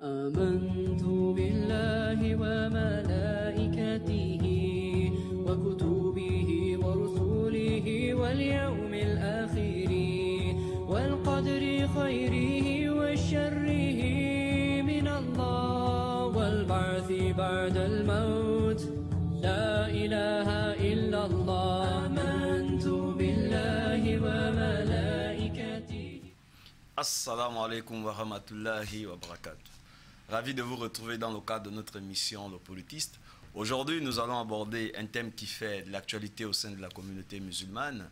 آمنت بالله وملائكته وكتبه ورسله واليوم الآخر والقدر خيره وشره من الله والبعث بعد الموت لا إله إلا الله آمنت بالله وملائكته. Assalamu alaikum wa rahmatullahi wa barakatuh. Ravi de vous retrouver dans le cadre de notre émission Le Politiste. Aujourd'hui, nous allons aborder un thème qui fait de l'actualité au sein de la communauté musulmane,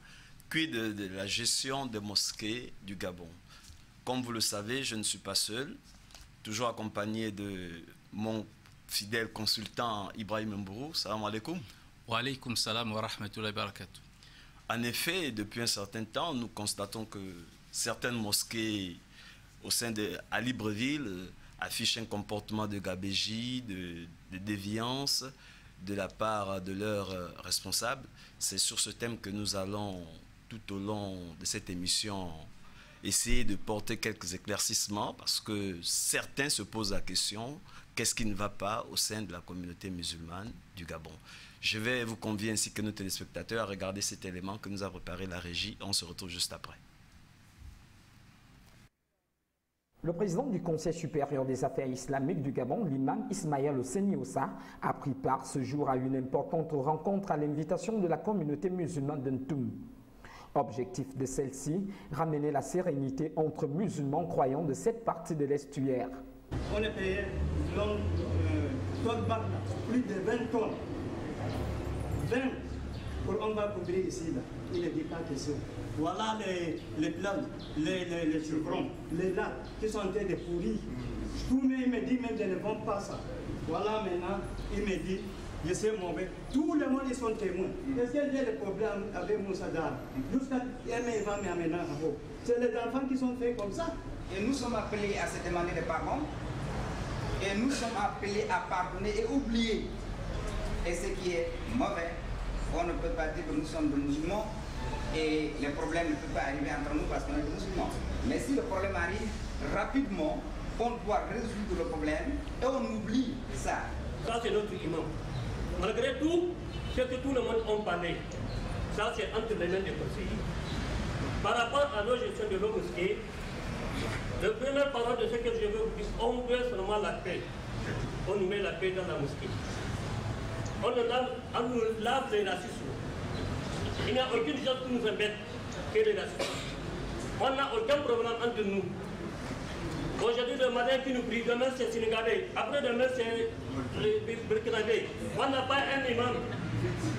quid de la gestion des mosquées du Gabon. Comme vous le savez, je ne suis pas seul, toujours accompagné de mon fidèle consultant Ibrahim Mbourou. Salam alaikum. Wa alaikum salam wa rahmatullahi wa barakatuh. En effet, depuis un certain temps, nous constatons que certaines mosquées au sein à Libreville affichent un comportement de gabégie, de déviance de la part de leurs responsables. C'est sur ce thème que nous allons, tout au long de cette émission, essayer de porter quelques éclaircissements parce que certains se posent la question, qu'est-ce qui ne va pas au sein de la communauté musulmane du Gabon? Je vais vous convier ainsi que nos téléspectateurs à regarder cet élément que nous a préparé la régie. On se retrouve juste après. Le président du Conseil supérieur des affaires islamiques du Gabon, l'imam Ismaël Oseni Ossa, a pris part ce jour à une importante rencontre à l'invitation de la communauté musulmane d'Ntoum. Objectif de celle-ci, ramener la sérénité entre musulmans croyants de cette partie de l'estuaire. On est payé plus de 20 tonnes. 20 pour on va couvrir ici, là. Il ne dit pas question. Voilà les plantes, les chevrons, les lacs qui sont en train de pourrir. Tout le monde me dit même je ne vends pas ça. Voilà maintenant, il me dit, je suis mauvais. Tout le monde ils sont témoins. Est-ce qu'il y a des problèmes avec Moussa Dar? Jusqu'à un va m'amener en haut. C'est les enfants qui sont faits comme ça. Et nous sommes appelés à se demander de pardon. Et nous sommes appelés à pardonner et oublier. Et ce qui est mauvais, on ne peut pas dire que nous sommes des musulmans et les problèmes ne peuvent pas arriver entre nous parce qu'on est des musulmans. Mais si le problème arrive rapidement, on doit résoudre le problème et on oublie ça. Ça c'est notre imam. Malgré tout, ce que tout le monde a parlé, ça c'est entre les mains des conseillers. Par rapport à nos gestions de nos mosquées, le premier parole de ce que je veux vous dire, on veut seulement la paix. On nous met la paix dans la mosquée. On nous lave les racismes. Il n'y a aucune chose qui nous embête que les racismes. On n'a aucun problème entre nous. Aujourd'hui, le matin qui nous prie, demain c'est Sénégalais, après demain c'est les Burkinabés. On n'a pas un imam.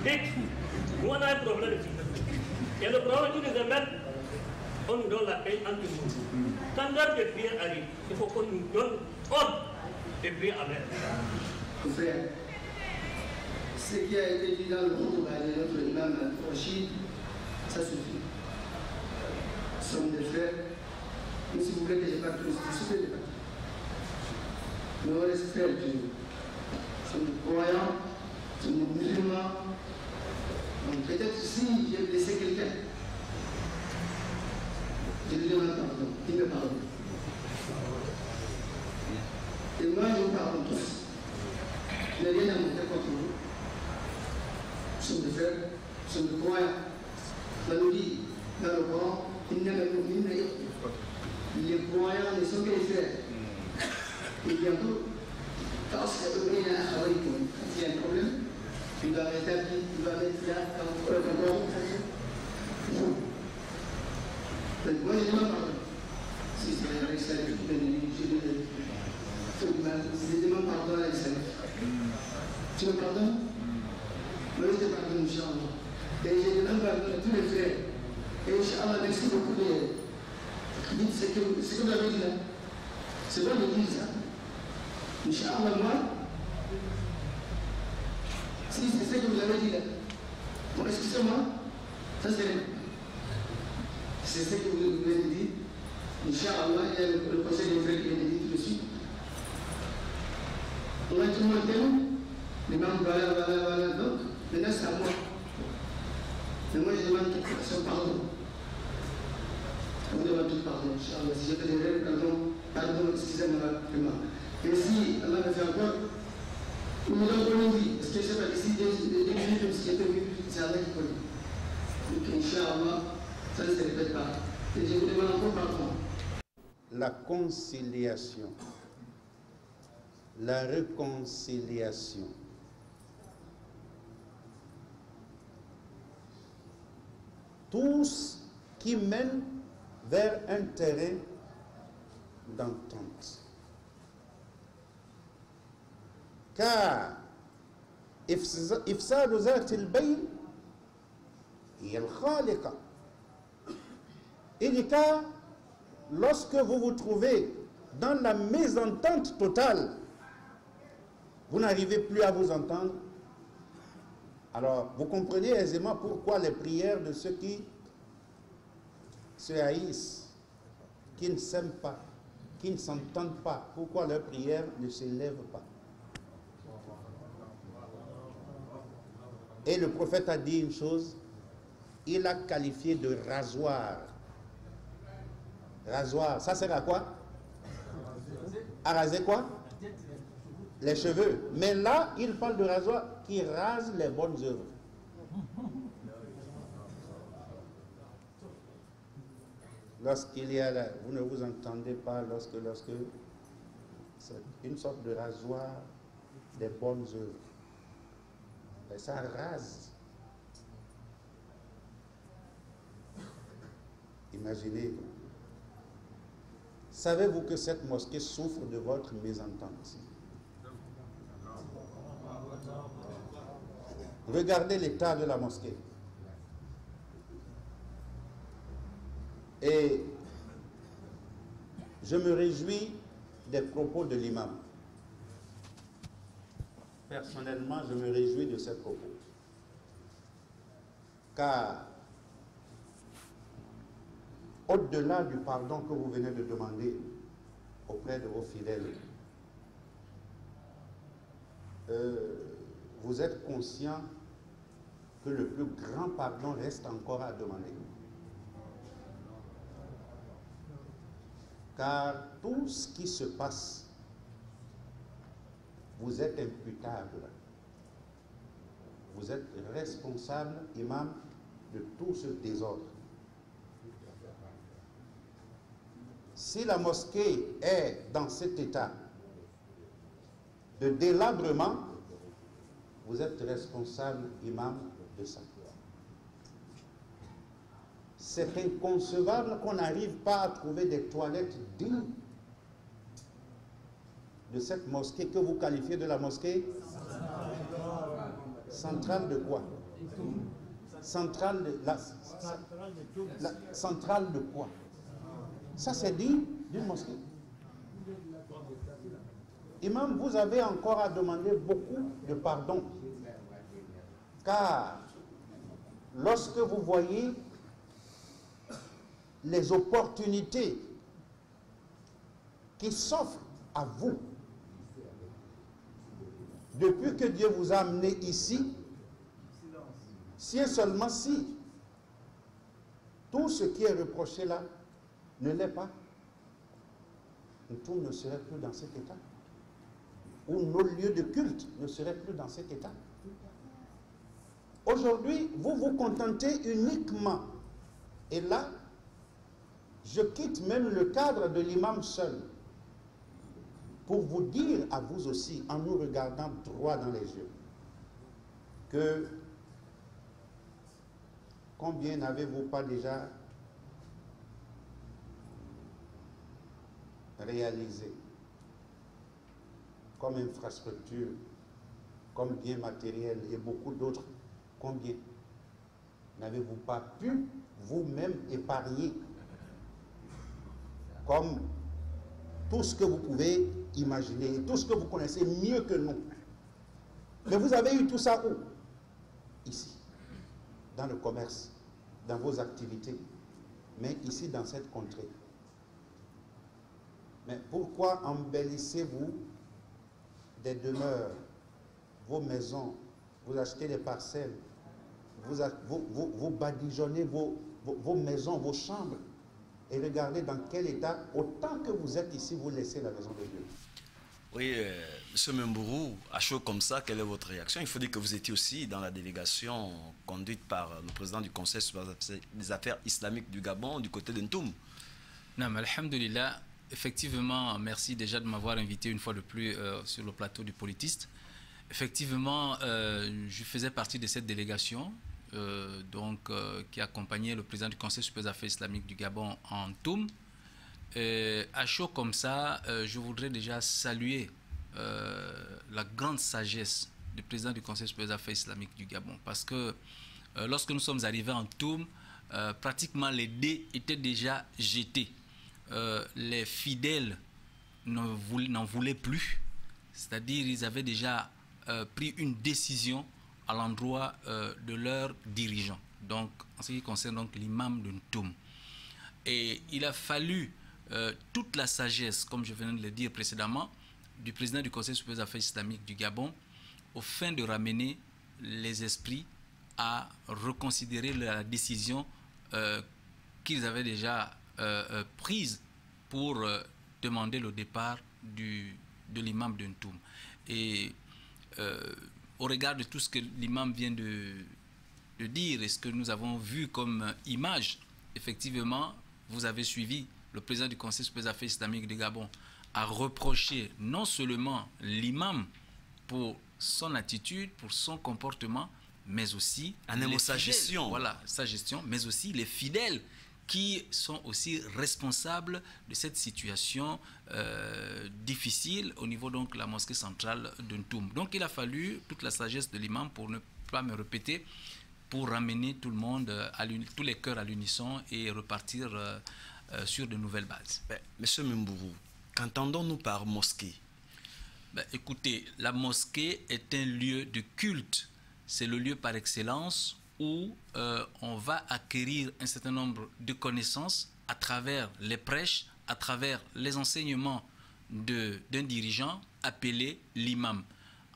Nous on a un problème ici. Et le problème qui nous embête, on nous donne la paix entre nous. Quand l'heure de prière arrive, il faut qu'on nous donne ordre de prier avec. Frère, ce qui a été dit dans le groupe de notre imam Rachid, ça suffit. Nous sommes des frères. Mais si vous voulez que je parte plus, je suis de partir. Nous on reste frères toujours. Nous sommes des croyants, nous sommes des musulmans. Donc peut-être si j'ai blessé quelqu'un, je lui demande pardon, il me pardonne. Et moi je vous pardonne tous. Je n'ai rien à monter contre vous. Nous sommes des frères, nous sommes des croyants. Ça nous dit dans le Coran, les croyants ne sont que les frères. Et bientôt, quand il y a un problème, tu dois rétablir, tu dois mettre là, donc moi je demande pardon. Si c'est avec ça, je demande pardon avec ça. Tu me pardonnes? Moi je te pardonne, Inch'Allah. Et je demande pardon à tous les frères. Et Inch'Allah, merci beaucoup de dites ce que vous avez dit là. C'est bon de dire ça. Inch'Allah, moi, si c'est ce que vous avez dit là, bon, excusez-moi, ça c'est rien. C'est ce que vous avez dit. Inch'Allah, il y a le conseil des frères qui vient de dire tout de suite. On a tout le monde thème, les membres, voilà, donc, maintenant c'est à moi. Mais moi je demande son pardon. On demande tout pardon, Inch'Allah. Si je fais des rêves, pardon, excusez-moi, vraiment. Et si Allah me fait encore, nous nous avons dit, est-ce que je vais décider de diminuer ce qui est prévu, c'est Allah qui connaît. Donc, Inch'Allah, ça ne se répète pas. Et je vous demande encore pardon. La conciliation, la réconciliation. Tous qui mènent vers un terrain d'entente. Car إفساد ذات البين هي الخالقة. Il dit car lorsque vous vous trouvez dans la mésentente totale, vous n'arrivez plus à vous entendre. Alors, vous comprenez aisément pourquoi les prières de ceux qui se haïssent, qui ne s'aiment pas, qui ne s'entendent pas, pourquoi leurs prières ne s'élèvent pas. Et le prophète a dit une chose, il a qualifié de rasoir. Rasoir, ça sert à quoi? À raser quoi? Les cheveux. Mais là, il parle de rasoir qui rase les bonnes œuvres. Lorsqu'il y a là, vous ne vous entendez pas lorsque c'est une sorte de rasoir des bonnes œuvres. Et ça rase. Imaginez. Savez-vous que cette mosquée souffre de votre mésentente? Regardez l'état de la mosquée. Et je me réjouis des propos de l'imam. Personnellement, je me réjouis de ces propos. Car au-delà du pardon que vous venez de demander auprès de vos fidèles, vous êtes conscient que le plus grand pardon reste encore à demander. Car tout ce qui se passe, vous êtes imputable. Vous êtes responsable, imam, de tout ce désordre. Si la mosquée est dans cet état de délabrement, vous êtes responsable, imam, de ça. C'est inconcevable qu'on n'arrive pas à trouver des toilettes dignes de cette mosquée que vous qualifiez de la mosquée centrale de quoi? Centrale de centrale de quoi? Ça c'est digne d'une mosquée. Imam, vous avez encore à demander beaucoup de pardon. Car lorsque vous voyez les opportunités qui s'offrent à vous, depuis que Dieu vous a amené ici, si et seulement si tout ce qui est reproché là ne l'est pas, tout ne serait plus dans cet état. Ou nos lieux de culte ne seraient plus dans cet état. Aujourd'hui, vous vous contentez uniquement. Et là, je quitte même le cadre de l'imam seul pour vous dire à vous aussi, en nous regardant droit dans les yeux, que combien n'avez-vous pas déjà réalisé comme infrastructure, comme bien matériel et beaucoup d'autres, combien n'avez-vous pas pu vous-même épargner comme tout ce que vous pouvez imaginer, tout ce que vous connaissez mieux que nous. Mais vous avez eu tout ça où? Ici, dans le commerce, dans vos activités, mais ici dans cette contrée. Mais pourquoi embellissez-vous des demeures, vos maisons, vous achetez des parcelles, vous badigeonnez vos maisons, vos chambres, et regardez dans quel état, autant que vous êtes ici, vous laissez la maison de Dieu. Oui, M. Membourou, à chaud comme ça, quelle est votre réaction? Il faut dire que vous étiez aussi dans la délégation conduite par le président du Conseil des affaires islamiques du Gabon, du côté d'Ntoum. Non, mais alhamdoulilah, effectivement, merci déjà de m'avoir invité une fois de plus sur le plateau du Politiste. Effectivement, je faisais partie de cette délégation qui accompagnait le président du Conseil supérieur des affaires islamiques du Gabon en Ntoum. À chaud comme ça, je voudrais déjà saluer la grande sagesse du président du Conseil supérieur des affaires islamiques du Gabon. Parce que lorsque nous sommes arrivés en Ntoum, pratiquement les dés étaient déjà jetés. Les fidèles n'en voulaient plus. C'est-à-dire ils avaient déjà pris une décision à l'endroit de leurs dirigeants. Donc, en ce qui concerne donc l'imam de Ntoum. Et il a fallu toute la sagesse, comme je venais de le dire précédemment, du président du Conseil supérieur des affaires islamiques du Gabon, au fin de ramener les esprits à reconsidérer la décision qu'ils avaient déjà prise pour demander le départ de l'imam de Ntoum. Et au regard de tout ce que l'imam vient de dire et ce que nous avons vu comme image, effectivement, vous avez suivi le président du Conseil supérieur des affaires islamiques du Gabon a reproché non seulement l'imam pour son attitude, pour son comportement, mais aussi sa gestion. Voilà, sa gestion, mais aussi les fidèles qui sont aussi responsables de cette situation difficile au niveau donc de la mosquée centrale de Ntoum. Donc il a fallu toute la sagesse de l'imam, pour ne pas me répéter, pour ramener tout le monde, tous les cœurs à l'unisson et repartir sur de nouvelles bases. Monsieur Membourou, qu'entendons-nous par mosquée? Écoutez, la mosquée est un lieu de culte. C'est le lieu par excellence où on va acquérir un certain nombre de connaissances à travers les prêches, à travers les enseignements d'un dirigeant appelé l'imam.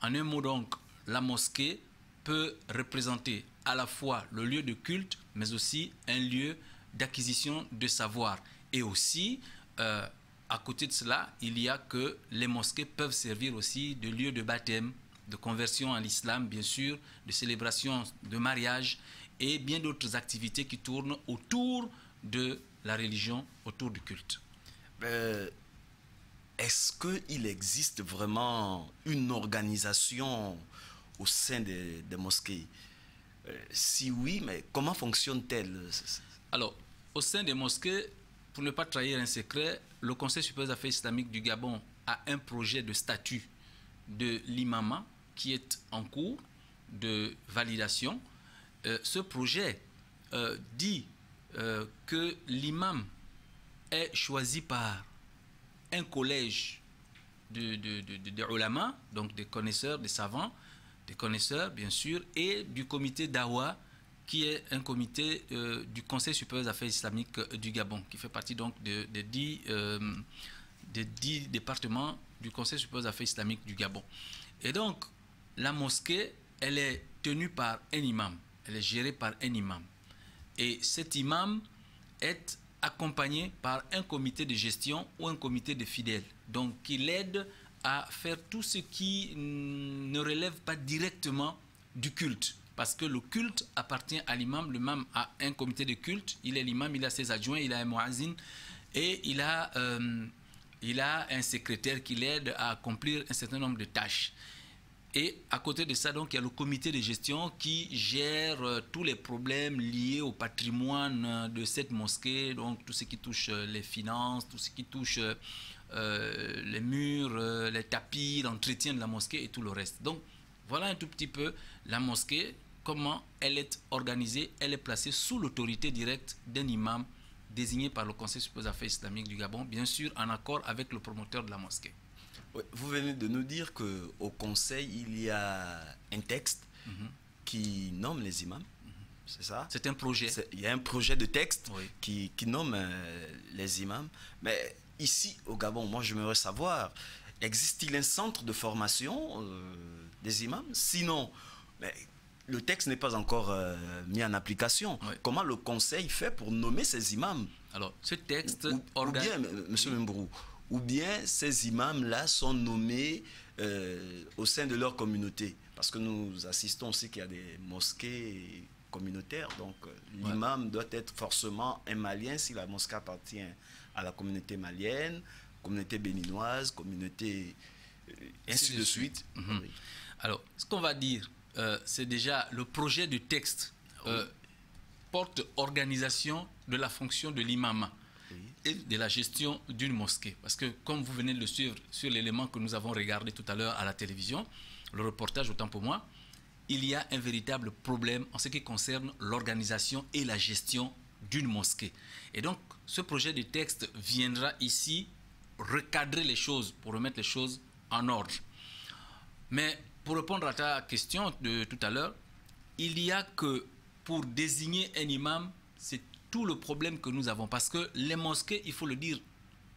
En un mot donc, la mosquée peut représenter à la fois le lieu de culte, mais aussi un lieu d'acquisition de savoir. Et aussi, à côté de cela, il y a que les mosquées peuvent servir aussi de lieu de baptême, de conversion à l'islam, bien sûr, de célébration de mariage et bien d'autres activités qui tournent autour de la religion, autour du culte. Est-ce qu'il existe vraiment une organisation au sein des mosquées? Si oui, mais comment fonctionne-t-elle? Alors, au sein des mosquées, pour ne pas trahir un secret, le Conseil supérieur des affaires islamiques du Gabon a un projet de statut de l'imama qui est en cours de validation. Ce projet dit que l'imam est choisi par un collège de ulama, donc des connaisseurs, des savants, des connaisseurs bien sûr, et du comité d'Awa, qui est un comité du Conseil supérieur des affaires islamiques du Gabon, qui fait partie donc des 10 départements du Conseil supérieur des affaires islamiques du Gabon. Et donc, la mosquée, elle est tenue par un imam, elle est gérée par un imam. Et cet imam est accompagné par un comité de gestion ou un comité de fidèles, donc qui l'aide à faire tout ce qui ne relève pas directement du culte. Parce que le culte appartient à l'imam. L'imam a un comité de culte, il est l'imam, il a ses adjoints, il a un muazzin et il a un secrétaire qui l'aide à accomplir un certain nombre de tâches. Et à côté de ça, donc, il y a le comité de gestion qui gère tous les problèmes liés au patrimoine de cette mosquée, donc tout ce qui touche les finances, tout ce qui touche les murs, les tapis, l'entretien de la mosquée et tout le reste. Donc voilà un tout petit peu la mosquée, comment elle est organisée. Elle est placée sous l'autorité directe d'un imam désigné par le Conseil supérieur des affaires islamiques du Gabon, bien sûr en accord avec le promoteur de la mosquée. Oui, vous venez de nous dire qu'au Conseil, il y a un texte qui nomme les imams, c'est ça? C'est un projet. Il y a un projet de texte oui, qui nomme les imams. Mais ici, au Gabon, moi, j'aimerais savoir, existe-t-il un centre de formation des imams? Sinon, mais le texte n'est pas encore mis en application. Oui. Comment le Conseil fait pour nommer ces imams? Alors, ce texte... Ou bien, M. Membourou, ou bien ces imams-là sont nommés au sein de leur communauté? Parce que nous assistons aussi qu'il y a des mosquées communautaires, donc l'imam doit être forcément un Malien si la mosquée appartient à la communauté malienne, communauté béninoise, communauté ainsi de suite. Oui. Alors, ce qu'on va dire, c'est déjà le projet de texte porte organisation de la fonction de l'imam et de la gestion d'une mosquée. Parce que, comme vous venez de le suivre sur l'élément que nous avons regardé tout à l'heure à la télévision, le reportage autant pour moi, il y a un véritable problème en ce qui concerne l'organisation et la gestion d'une mosquée. Et donc, ce projet de texte viendra ici recadrer les choses, pour remettre les choses en ordre. Mais pour répondre à ta question de tout à l'heure, il y a que pour désigner un imam, c'est tout le problème que nous avons. Parce que les mosquées, il faut le dire,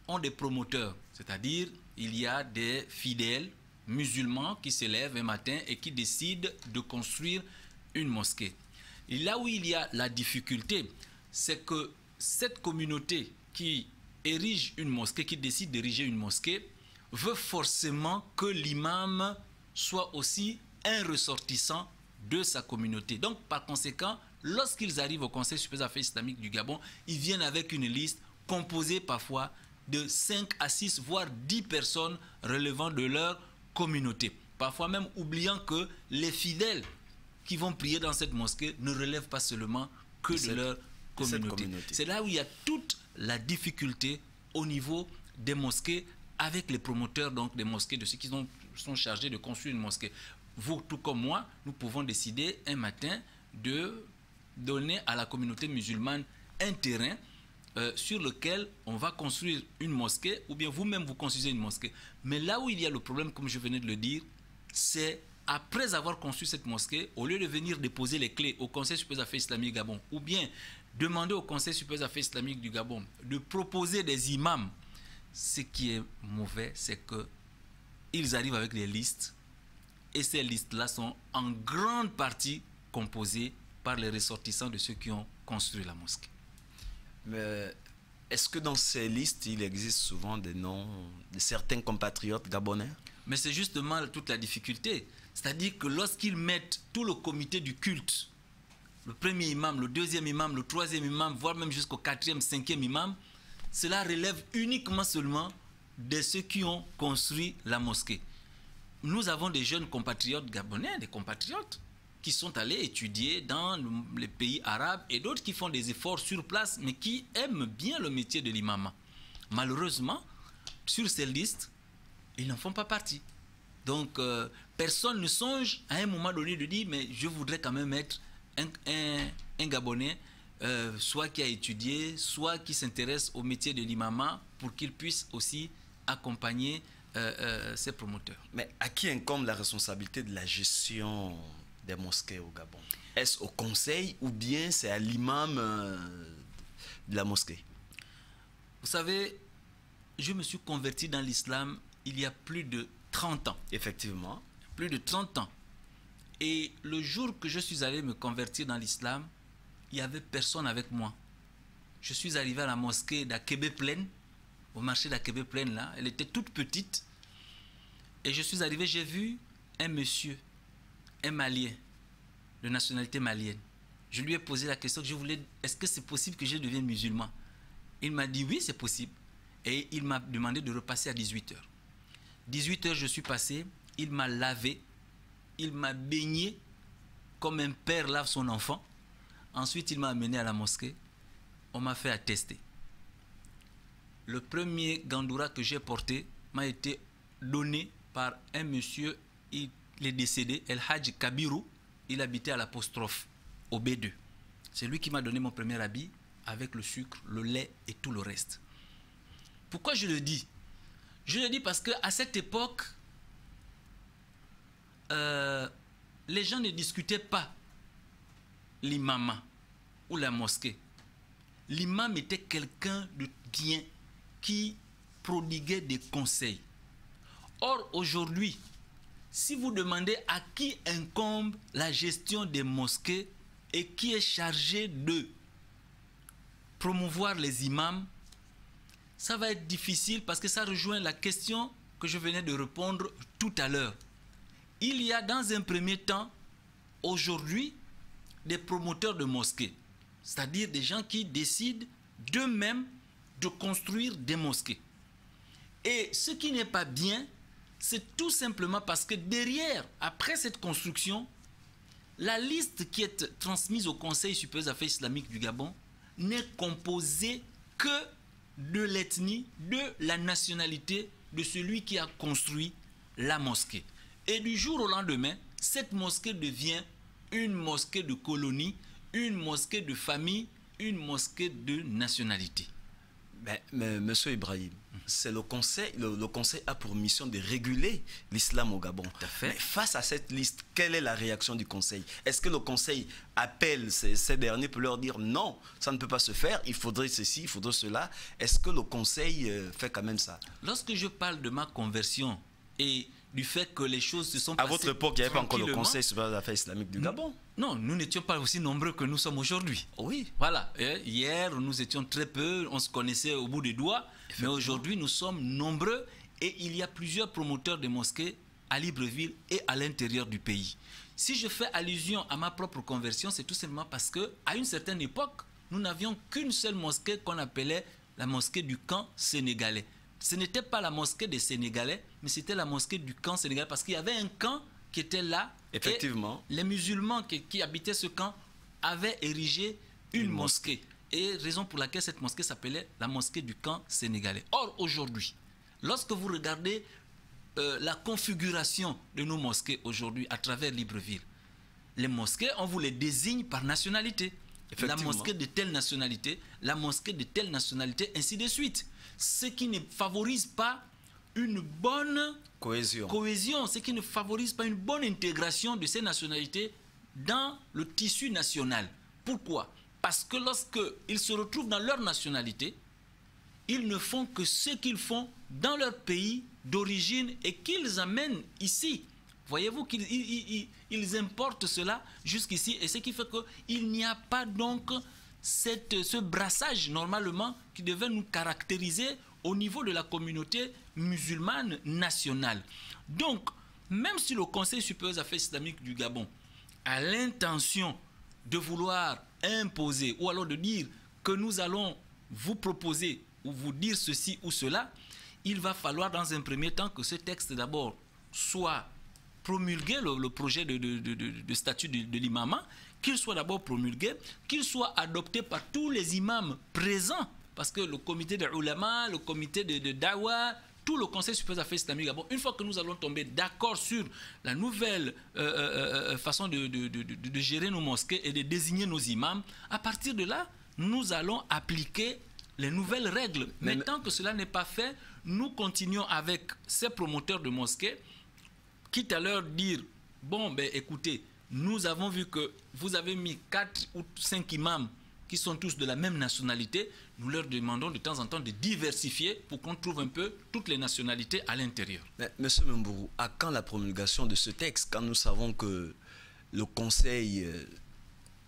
ont des promoteurs. C'est-à-dire, il y a des fidèles musulmans qui se lèvent un matin et qui décident de construire une mosquée. Et là où il y a la difficulté, c'est que cette communauté qui érige une mosquée, qui décide d'ériger une mosquée, veut forcément que l'imam soit aussi un ressortissant de sa communauté. Donc, par conséquent, lorsqu'ils arrivent au Conseil supérieur des affaires islamiques du Gabon, ils viennent avec une liste composée parfois de 5 à 6, voire 10 personnes relevant de leur communauté. Parfois même oubliant que les fidèles qui vont prier dans cette mosquée ne relèvent pas seulement que de leur communauté. C'est là où il y a toute la difficulté au niveau des mosquées avec les promoteurs donc des mosquées, de ceux qui sont chargés de construire une mosquée. Vous, tout comme moi, nous pouvons décider un matin de donner à la communauté musulmane un terrain sur lequel on va construire une mosquée, ou bien vous-même vous construisez une mosquée. Mais là où il y a le problème, comme je venais de le dire, c'est après avoir construit cette mosquée, au lieu de venir déposer les clés au Conseil supérieur des affaires islamiques du Gabon, ou bien demander au Conseil supérieur des affaires islamiques du Gabon de proposer des imams, ce qui est mauvais, c'est qu'ils arrivent avec des listes, et ces listes-là sont en grande partie composées par les ressortissants de ceux qui ont construit la mosquée. Mais est-ce que dans ces listes, il existe souvent des noms de certains compatriotes gabonais? Mais c'est justement toute la difficulté. C'est-à-dire que lorsqu'ils mettent tout le comité du culte, le premier imam, le deuxième imam, le troisième imam, voire même jusqu'au quatrième, cinquième imam, cela relève uniquement seulement de ceux qui ont construit la mosquée. Nous avons des jeunes compatriotes gabonais, des compatriotes, qui sont allés étudier dans les pays arabes et d'autres qui font des efforts sur place, mais qui aiment bien le métier de l'imam. Malheureusement, sur ces listes, ils n'en font pas partie. Donc, personne ne songe à un moment donné de dire, mais je voudrais quand même être un Gabonais, soit qui a étudié, soit qui s'intéresse au métier de l'imam, pour qu'il puisse aussi accompagner ses promoteurs. Mais à qui incombe la responsabilité de la gestion des mosquées au Gabon? Est-ce au conseil ou bien c'est à l'imam de la mosquée? Vous savez, je me suis converti dans l'islam il y a plus de 30 ans. Effectivement. Plus de 30 ans. Et le jour que je suis allé me convertir dans l'islam, il n'y avait personne avec moi. Je suis arrivé à la mosquée d'Akébé Plaine, au marché d'Akébé Plaine là. Elle était toute petite. Et je suis arrivé, j'ai vu un monsieur, un Malien, de nationalité malienne. Je lui ai posé la question, est-ce que c'est possible que je devienne musulman? Il m'a dit oui, c'est possible. Et il m'a demandé de repasser à 18h. 18h, je suis passé, il m'a lavé, il m'a baigné comme un père lave son enfant. Ensuite, il m'a amené à la mosquée. On m'a fait attester. Le premier gandoura que j'ai porté m'a été donné par un monsieur, il est décédé, El Hadj Kabirou. Il habitait à l'apostrophe, au B2. C'est lui qui m'a donné mon premier habit avec le sucre, le lait et tout le reste. Pourquoi je le dis? Je le dis parce qu'à cette époque, les gens ne discutaient pas l'imam ou la mosquée. L'imam était quelqu'un de bien qui prodiguait des conseils. Or, aujourd'hui, si vous demandez à qui incombe la gestion des mosquées et qui est chargé de promouvoir les imams, ça va être difficile parce que ça rejoint la question que je venais de répondre tout à l'heure. Il y a dans un premier temps, aujourd'hui, des promoteurs de mosquées, c'est-à-dire des gens qui décident d'eux-mêmes de construire des mosquées. Et ce qui n'est pas bien, c'est tout simplement parce que derrière, après cette construction, la liste qui est transmise au Conseil supérieur des affaires islamiques du Gabon n'est composée que de l'ethnie, de la nationalité de celui qui a construit la mosquée. Et du jour au lendemain, cette mosquée devient une mosquée de colonie, une mosquée de famille, une mosquée de nationalité. Mais Monsieur Ibrahim, c'est le conseil a pour mission de réguler l'islam au Gabon. Tout à fait. Mais face à cette liste, quelle est la réaction du conseil? Est-ce que le conseil appelle ces derniers pour leur dire non, ça ne peut pas se faire, il faudrait ceci, il faudrait cela? Est-ce que le conseil fait quand même ça? Lorsque je parle de ma conversion et du fait que les choses se sont passées à votre époque, il n'y avait pas encore le tranquillement, Conseil supérieur des affaires islamiques du Gabon. Non, nous n'étions pas aussi nombreux que nous sommes aujourd'hui. Oui. Voilà. Hier, nous étions très peu, on se connaissait au bout des doigts. Mais aujourd'hui, nous sommes nombreux et il y a plusieurs promoteurs de mosquées à Libreville et à l'intérieur du pays. Si je fais allusion à ma propre conversion, c'est tout simplement parce qu'à une certaine époque, nous n'avions qu'une seule mosquée qu'on appelait la mosquée du camp sénégalais. Ce n'était pas la mosquée des Sénégalais, mais c'était la mosquée du camp sénégalais parce qu'il y avait un camp qui était là. Effectivement. Et les musulmans qui habitaient ce camp avaient érigé une mosquée. Et raison pour laquelle cette mosquée s'appelait la mosquée du camp sénégalais. Or, aujourd'hui, lorsque vous regardez la configuration de nos mosquées aujourd'hui à travers Libreville, les mosquées, on vous les désigne par nationalité. La mosquée de telle nationalité, la mosquée de telle nationalité, ainsi de suite. Ce qui ne favorise pas une bonne cohésion, ce qui ne favorise pas une bonne intégration de ces nationalités dans le tissu national. Pourquoi? Parce que lorsqu'ils se retrouvent dans leur nationalité, ils ne font que ce qu'ils font dans leur pays d'origine et qu'ils amènent ici. Voyez-vous qu'ils importent cela jusqu'ici, et ce qui fait qu'il n'y a pas donc ce brassage normalement qui devait nous caractériser au niveau de la communauté musulmane nationale. Donc, même si le Conseil supérieur des affaires islamiques du Gabon a l'intention de vouloir imposer ou alors de dire que nous allons vous proposer ou vous dire ceci ou cela, il va falloir dans un premier temps que ce texte d'abord soit promulgué, le projet de statut de l'imama, qu'il soit d'abord promulgué, qu'il soit adopté par tous les imams présents, parce que le comité de ulama, le comité de Dawa, tout le Conseil supérieur des affaires islamiques, une fois que nous allons tomber d'accord sur la nouvelle façon de gérer nos mosquées et de désigner nos imams, à partir de là, nous allons appliquer les nouvelles règles. Mais tant que cela n'est pas fait, nous continuons avec ces promoteurs de mosquées, quitte à leur dire, bon, ben écoutez, nous avons vu que vous avez mis 4 ou 5 imams qui sont tous de la même nationalité, nous leur demandons de temps en temps de diversifier pour qu'on trouve un peu toutes les nationalités à l'intérieur. Monsieur Membourou, à quand la promulgation de ce texte, quand nous savons que le Conseil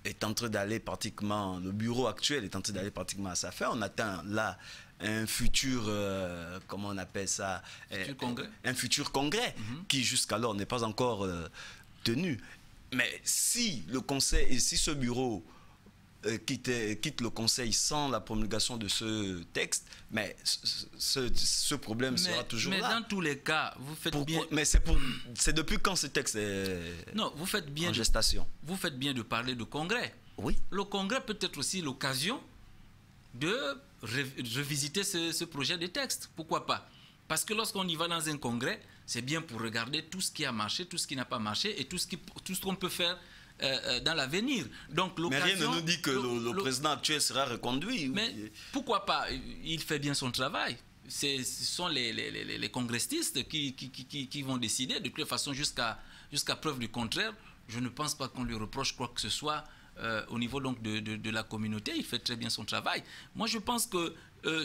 est en train d'aller pratiquement, le bureau actuel est en train d'aller pratiquement à sa fin, on atteint là un futur, comment on appelle ça, un futur congrès qui jusqu'alors n'est pas encore tenu. Mais si le Conseil et si ce bureau quitte le Conseil sans la promulgation de ce texte, mais ce problème sera toujours là. Mais dans tous les cas, vous faites bien... Mais c'est depuis quand ce texte est vous faites bien en gestation? Vous faites bien de parler de congrès. Oui. Le congrès peut être aussi l'occasion de revisiter ce projet de texte. Pourquoi pas? Parce que lorsqu'on y va dans un congrès, c'est bien pour regarder tout ce qui a marché, tout ce qui n'a pas marché et tout ce qu'on peut faire dans l'avenir. Donc, mais rien ne nous dit que le président actuel sera reconduit. Mais pourquoi pas? Il fait bien son travail. Ce sont les congressistes qui vont décider. De toute façon, jusqu'à preuve du contraire, je ne pense pas qu'on lui reproche quoi que ce soit au niveau donc de la communauté. Il fait très bien son travail. Moi, je pense que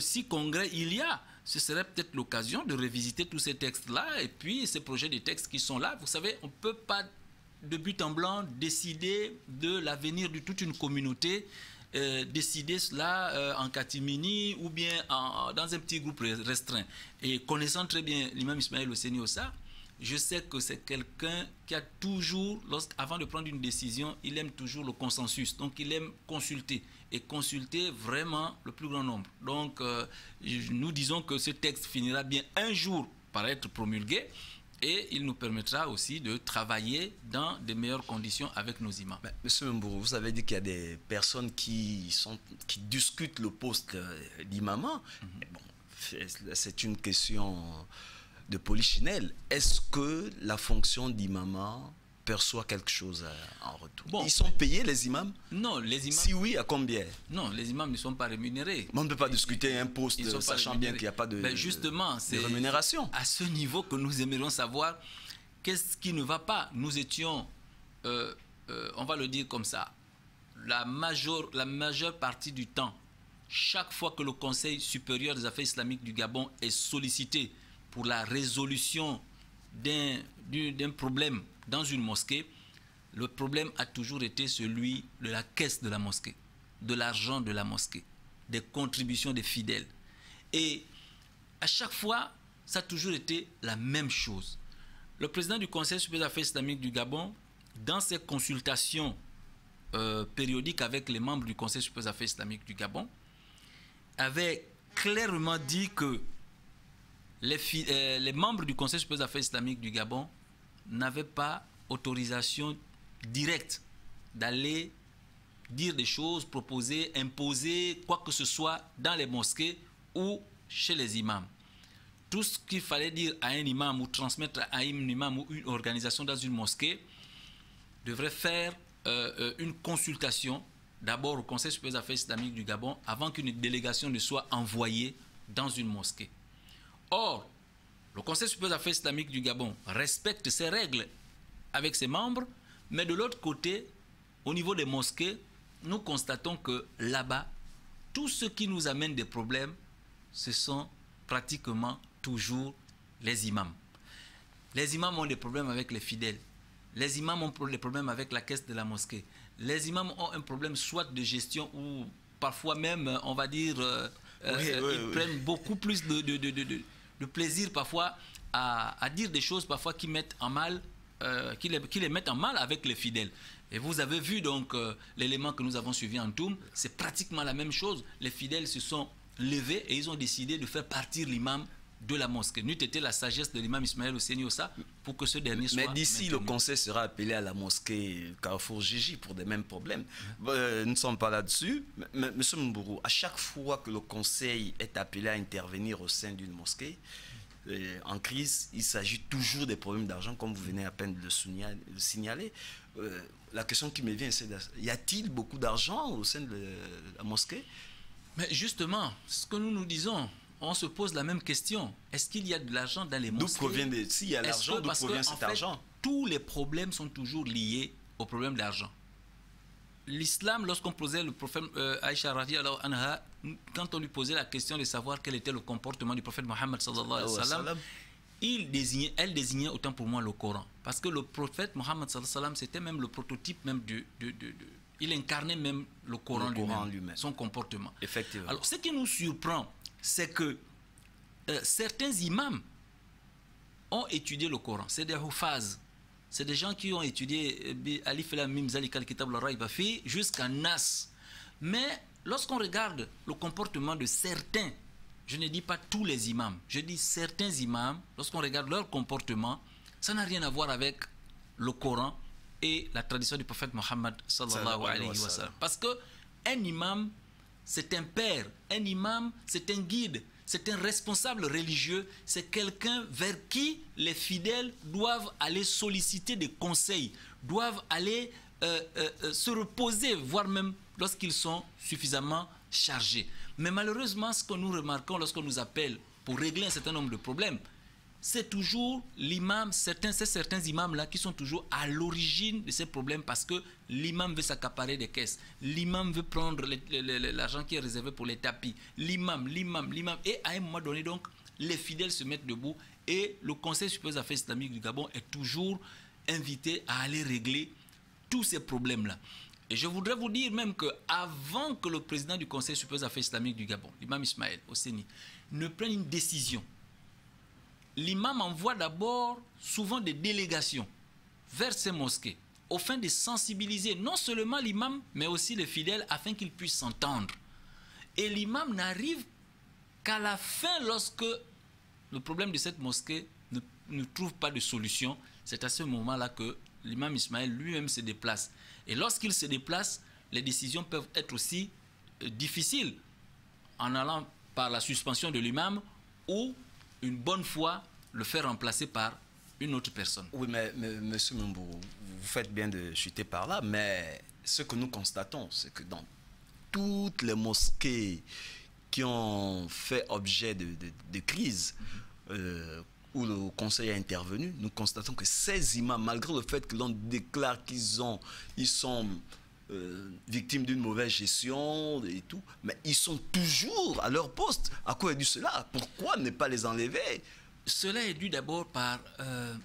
si congrès il y a, ce serait peut-être l'occasion de revisiter tous ces textes-là et puis ces projets de textes qui sont là. Vous savez, on ne peut pas de but en blanc décider de l'avenir de toute une communauté décider cela en catimini ou bien dans un petit groupe restreint. Et connaissant très bien l'imam Ismaël Hosseini Ossa, je sais que c'est quelqu'un qui a toujours, avant de prendre une décision, il aime toujours le consensus. Donc il aime consulter et consulter vraiment le plus grand nombre. Donc nous disons que ce texte finira bien un jour par être promulgué et il nous permettra aussi de travailler dans de meilleures conditions avec nos imams. Monsieur Mbourou, vous avez dit qu'il y a des personnes qui discutent le poste d'imam. Bon, c'est une question de polichinelle. Est-ce que la fonction d'imam perçoit quelque chose en retour? Bon, ils sont payés, les imams? Non, les imams... Si oui, à combien? Non, les imams ne sont pas rémunérés. Mais on ne peut pas discuter un poste sachant bien qu'il n'y a pas de, justement, de rémunération. À ce niveau que nous aimerions savoir qu'est-ce qui ne va pas. Nous étions, on va le dire comme ça, la majeure partie du temps, chaque fois que le Conseil supérieur des affaires islamiques du Gabon est sollicité pour la résolution d'un problème dans une mosquée, le problème a toujours été celui de la caisse de la mosquée, de l'argent de la mosquée, des contributions des fidèles. Et à chaque fois, ça a toujours été la même chose. Le président du Conseil supérieur des affaires islamiques du Gabon, dans ses consultations périodiques avec les membres du Conseil supérieur des affaires islamiques du Gabon, avait clairement dit que les membres du Conseil supérieur des affaires islamiques du Gabon n'avaient pas autorisation directe d'aller dire des choses, proposer, imposer quoi que ce soit dans les mosquées ou chez les imams. Tout ce qu'il fallait dire à un imam ou transmettre à un imam ou une organisation dans une mosquée devrait faire une consultation d'abord au Conseil supérieur des affaires islamiques du Gabon avant qu'une délégation ne soit envoyée dans une mosquée. Or, le Conseil supérieur des affaires islamiques du Gabon respecte ces règles avec ses membres, mais de l'autre côté, au niveau des mosquées, nous constatons que là-bas, tout ce qui nous amène des problèmes, ce sont pratiquement toujours les imams. Les imams ont des problèmes avec les fidèles. Les imams ont des problèmes avec la caisse de la mosquée. Les imams ont un problème soit de gestion ou parfois même, on va dire, ils prennent beaucoup plus de plaisir parfois à dire des choses parfois qui mettent en mal, qui les mettent en mal avec les fidèles. Et vous avez vu donc l'élément que nous avons suivi en Toum, c'est pratiquement la même chose. Les fidèles se sont levés et ils ont décidé de faire partir l'imam de la mosquée. N'eût été la sagesse de l'imam Ismaël Hosseini Ossa pour que ce dernier soit... Mais d'ici, le conseil sera appelé à la mosquée Carrefour Gigi pour des mêmes problèmes. Nous ne sommes pas là-dessus. Monsieur Mbourou, à chaque fois que le conseil est appelé à intervenir au sein d'une mosquée, en crise, il s'agit toujours des problèmes d'argent, comme vous venez à peine de le signaler. La question qui me vient, c'est y a-t-il beaucoup d'argent au sein de la mosquée? Mais justement, ce que nous nous disons, on se pose la même question. Est-ce qu'il y a de l'argent dans les mosquées? S'il y a l'argent, d'où provient cet argent? Tous les problèmes sont toujours liés au problème d'argent. L'islam, lorsqu'on posait le prophète Aïcha radiallahu anha, quand on lui posait la question de savoir quel était le comportement du prophète Mohammed sallallahu alayhi wa sallam, elle désignait autant pour moi le Coran. Parce que le prophète Mohammed sallallahu alayhi wa sallam, c'était même le prototype même il incarnait même le Coran lui-même, son comportement. Effectivement. Alors, ce qui nous surprend, c'est que certains imams ont étudié le Coran. C'est des hufaz. C'est des gens qui ont étudié Alif Lam Mim Zalikal Kitab la Rayba Fi jusqu'à Nas. Mais lorsqu'on regarde le comportement de certains, je ne dis pas tous les imams, je dis certains imams, lorsqu'on regarde leur comportement, ça n'a rien à voir avec le Coran et la tradition du prophète Mohammed sallallahu alayhi wa sallam. Parce qu'un imam, c'est un père, un imam, c'est un guide, c'est un responsable religieux, c'est quelqu'un vers qui les fidèles doivent aller solliciter des conseils, doivent aller se reposer, voire même lorsqu'ils sont suffisamment chargés. Mais malheureusement, ce que nous remarquons lorsqu'on nous appelle pour régler un certain nombre de problèmes, c'est toujours l'imam, certains imams-là qui sont toujours à l'origine de ces problèmes parce que l'imam veut s'accaparer des caisses, l'imam veut prendre l'argent qui est réservé pour les tapis, l'imam. Et à un moment donné, donc, les fidèles se mettent debout et le Conseil supérieur des affaires islamiques du Gabon est toujours invité à aller régler tous ces problèmes-là. Et je voudrais vous dire même qu'avant que le président du Conseil supérieur des affaires islamiques du Gabon, l'imam Ismaël Hosseini, ne prenne une décision, l'imam envoie d'abord souvent des délégations vers ces mosquées, au fin de sensibiliser non seulement l'imam, mais aussi les fidèles, afin qu'ils puissent s'entendre. Et l'imam n'arrive qu'à la fin, lorsque le problème de cette mosquée ne trouve pas de solution. C'est à ce moment-là que l'imam Ismaël lui-même se déplace. Et lorsqu'il se déplace, les décisions peuvent être aussi difficiles, en allant par la suspension de l'imam ou, une bonne fois, le faire remplacer par une autre personne. Oui, mais monsieur Mbou, vous faites bien de chuter par là, mais ce que nous constatons, c'est que dans toutes les mosquées qui ont fait objet de crise, où le conseil a intervenu, nous constatons que ces imams, malgré le fait que l'on déclare qu'ils sont victimes d'une mauvaise gestion et tout, mais ils sont toujours à leur poste. À quoi est dû cela? Pourquoi ne pas les enlever? Cela est dû d'abord par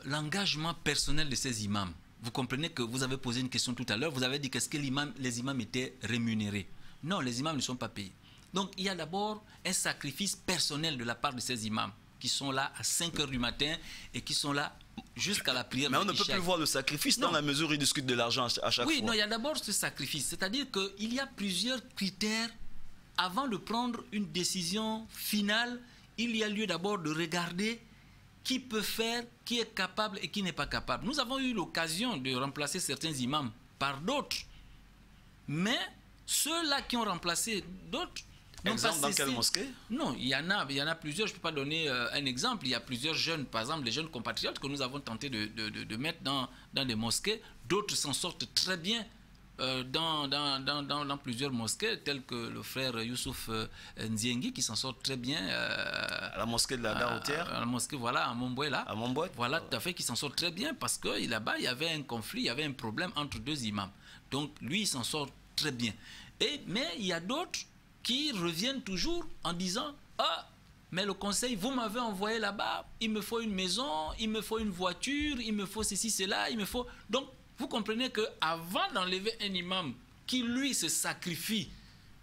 l'engagement personnel de ces imams. Vous comprenez que vous avez posé une question tout à l'heure, vous avez dit qu'est-ce que les imams étaient rémunérés. Non, les imams ne sont pas payés. Donc il y a d'abord un sacrifice personnel de la part de ces imams qui sont là à 5 h du matin et qui sont là jusqu'à la prière. Mais on ne peut plus voir le sacrifice dans la mesure où ils discutent de l'argent à chaque fois. Oui, non, il y a d'abord ce sacrifice. C'est-à-dire qu'il y a plusieurs critères avant de prendre une décision finale. Il y a lieu d'abord de regarder qui peut faire, qui est capable et qui n'est pas capable. Nous avons eu l'occasion de remplacer certains imams par d'autres. Mais ceux-là qui ont remplacé d'autres... Exemple, dans quelle mosquée? Non, il y en a plusieurs. Je ne peux pas donner un exemple. Il y a plusieurs jeunes, par exemple, les jeunes compatriotes que nous avons tenté de mettre dans des mosquées. D'autres s'en sortent très bien dans plusieurs mosquées, tels que le frère Youssouf Nziengi, qui s'en sort très bien. À la mosquée de la Daroutière? À la mosquée, voilà, à Montboué, là. À Montboué? Voilà, tout à fait, qui s'en sort très bien parce que là-bas, il y avait un conflit, il y avait un problème entre deux imams. Donc, lui, il s'en sort très bien. Mais il y a d'autres qui reviennent toujours en disant « Ah, mais le conseil, vous m'avez envoyé là-bas, il me faut une maison, il me faut une voiture, il me faut ceci, cela, il me faut... » Donc, vous comprenez qu'avant d'enlever un imam qui, lui, se sacrifie,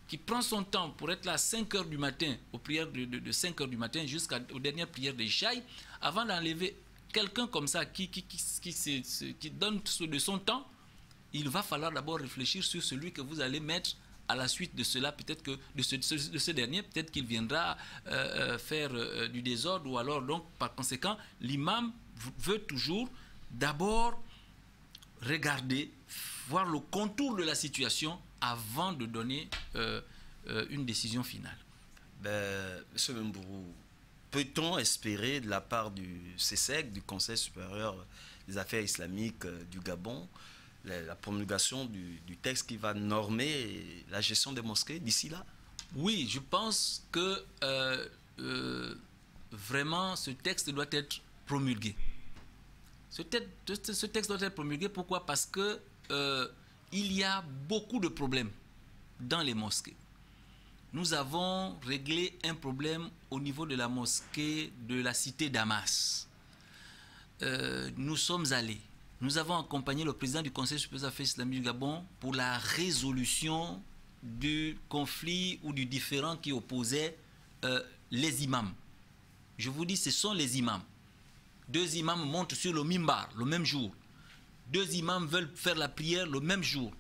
qui prend son temps pour être là à 5 h du matin, aux prières de 5 h du matin jusqu'aux dernières prières des Ishaï, avant d'enlever quelqu'un comme ça qui donne de son temps, il va falloir d'abord réfléchir sur celui que vous allez mettre à la suite de cela, peut-être que de ce dernier, peut-être qu'il viendra faire du désordre, ou alors donc par conséquent l'imam veut toujours d'abord regarder, voir le contour de la situation avant de donner une décision finale. Monsieur Membourou, peut-on espérer de la part du CSEG, du Conseil supérieur des affaires islamiques du Gabon, la promulgation du texte qui va normer la gestion des mosquées d'ici là? Oui, je pense que vraiment ce texte doit être promulgué. Ce texte doit être promulgué, pourquoi? Parce que il y a beaucoup de problèmes dans les mosquées. Nous avons réglé un problème au niveau de la mosquée de la cité Damas. Nous sommes allés. Nous avons accompagné le président du Conseil supérieur des affaires islamiques du Gabon pour la résolution du conflit ou du différend qui opposait les imams. Je vous dis, ce sont les imams. 2 imams montent sur le mimbar le même jour. 2 imams veulent faire la prière le même jour.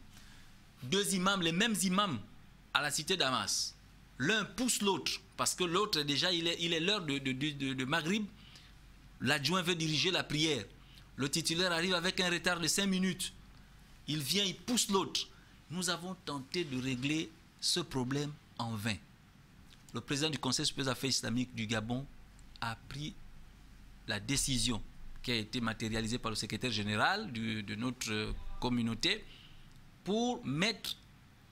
2 imams, les mêmes imams à la cité Damas. L'un pousse l'autre parce que l'autre, déjà, il est l'heure de Maghrib. L'adjoint veut diriger la prière. Le titulaire arrive avec un retard de 5 minutes. Il vient, il pousse l'autre. Nous avons tenté de régler ce problème en vain. Le président du Conseil supérieur des affaires islamiques du Gabon a pris la décision qui a été matérialisée par le secrétaire général de notre communauté pour mettre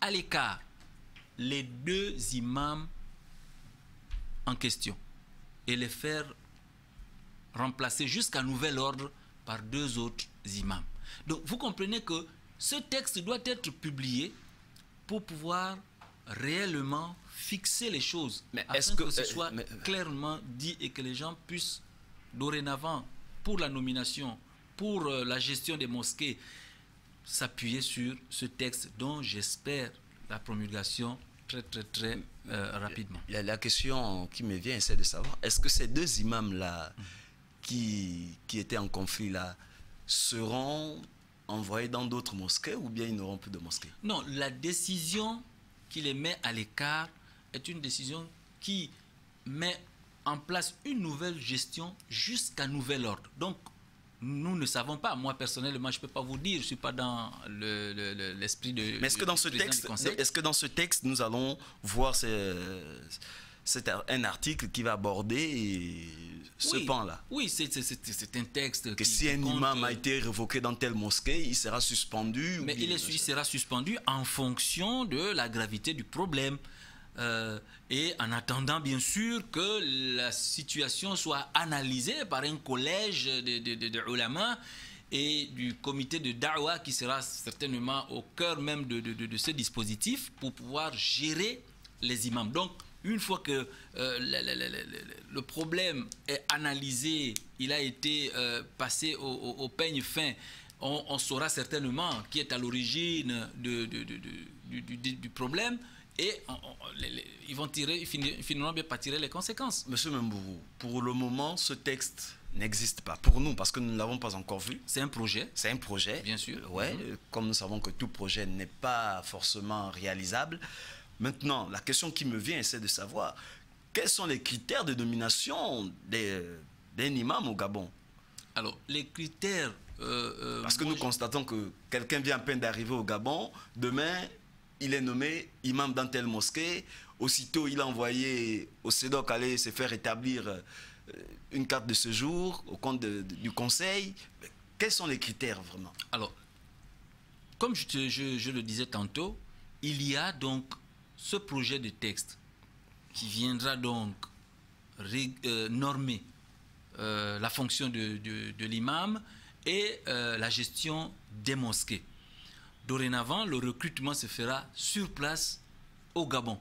à l'écart les 2 imams en question et les faire remplacer jusqu'à nouvel ordre par 2 autres imams. Donc vous comprenez que ce texte doit être publié pour pouvoir réellement fixer les choses, mais afin que ce soit clairement dit et que les gens puissent dorénavant, pour la nomination, pour la gestion des mosquées, s'appuyer sur ce texte dont j'espère la promulgation très rapidement. La question qui me vient, c'est de savoir, est-ce que ces deux imams-là qui étaient en conflit là seront envoyés dans d'autres mosquées ou bien ils n'auront plus de mosquées? Non, la décision qui les met à l'écart est une décision qui met en place une nouvelle gestion jusqu'à nouvel ordre. Donc, nous ne savons pas. Moi, personnellement, je ne peux pas vous dire. Je ne suis pas dans l'esprit de... Mais est-ce que dans ce texte, nous allons voir un article qui va aborder ce pan-là? Oui, c'est un texte que si un imam a été révoqué dans telle mosquée, il sera suspendu. Mais il sera suspendu en fonction de la gravité du problème. Et en attendant bien sûr que la situation soit analysée par un collège de ulama et du comité de da'wa qui sera certainement au cœur même de ce dispositif pour pouvoir gérer les imams. Donc une fois que le problème est analysé, il a été passé au peigne fin, on saura certainement qui est à l'origine du problème. Et ils vont finalement bien pas tirer les conséquences. Monsieur Membourou, pour le moment, ce texte n'existe pas. Pour nous, parce que nous ne l'avons pas encore vu. C'est un projet. C'est un projet. Bien sûr. Ouais, comme nous savons que tout projet n'est pas forcément réalisable. Maintenant, la question qui me vient, c'est de savoir quels sont les critères de nomination d'un imam au Gabon. Alors, les critères... parce que nous constatons que quelqu'un vient à peine d'arriver au Gabon, demain... il est nommé imam dans telle mosquée. Aussitôt, il a envoyé au CEDOC aller se faire établir une carte de séjour au compte du conseil. Quels sont les critères vraiment? Alors, comme je le disais tantôt, il y a donc ce projet de texte qui viendra donc normer la fonction de l'imam et la gestion des mosquées. Dorénavant, le recrutement se fera sur place au Gabon,